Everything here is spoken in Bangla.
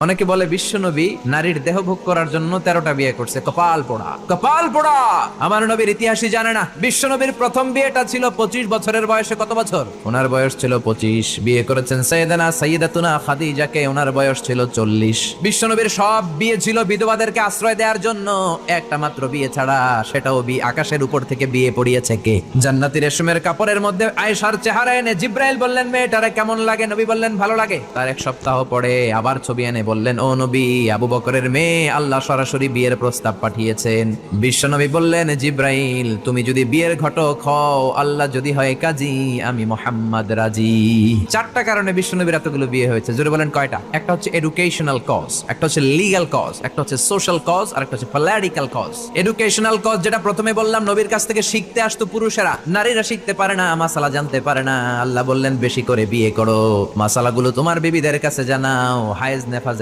অনেকে বলে বিশ্বনবী নারীর দেহ ভোগ করার জন্য 13টা বিয়ে করছে। কপাল পোড়া, কপাল পোড়া। আমার নবীর ইতিহাসই জানে না। বিশ্বনবীর প্রথম বিয়েটা ছিল 25 বছরের বয়সে। কত বছর? ওনার বয়স ছিল 25। বিয়ে করেছেন সাইয়েদাতুনা খাদিজাকে, ওনার বয়স ছিল 40। বিশ্বনবীর সব বিয়ে ছিল বিধবাদেরকে আশ্রয় দেওয়ার জন্য। একটা মাত্র বিয়ে ছাড়া, সেটাও আকাশের উপর থেকে বিয়ে পড়িয়েছে কে? জান্নাতি রেশমের কাপড়ের মধ্যে আয়েশার চেহারা এনে জিব্রাইল বললেন, মেয়েটারে কেমন লাগে? নবী বললেন, ভালো লাগে। তার এক সপ্তাহ পরে আবার ছবি এনে বললেন, ও নবী, আবু বকরের মেয়ে, আল্লাহ সরাসরি বিয়ের প্রস্তাব পাঠিয়েছেন। বিশ্বনবী বললেন, জিব্রাইল, তুমি যদি বিয়ের ঘটক হও, আল্লাহ যদি হয় কাজী, আমি মুহাম্মদ রাজি। 4টা কারণে বিশ্বনবীর এতগুলো বিয়ে হয়েছে। জোরে বলেন কয়টা? একটা হচ্ছে এডুকেশনাল কজ, একটা হচ্ছে লিগ্যাল কজ, একটা হচ্ছে সোশ্যাল কজ, আর একটা হচ্ছে পলিটিক্যাল কজ। এডুকেশনাল কজ যেটা প্রথমে বললাম, নবীর কাছ থেকে শিখতে আসতো পুরুষেরা, নারীরা শিখতে পারে না, মাসালা জানতে পারে না। আল্লাহ বললেন, বেশি করে বিয়ে করো, মাসালাগুলো তোমার বিবিদের কাছে জানাও, হায়েজ নেফাজ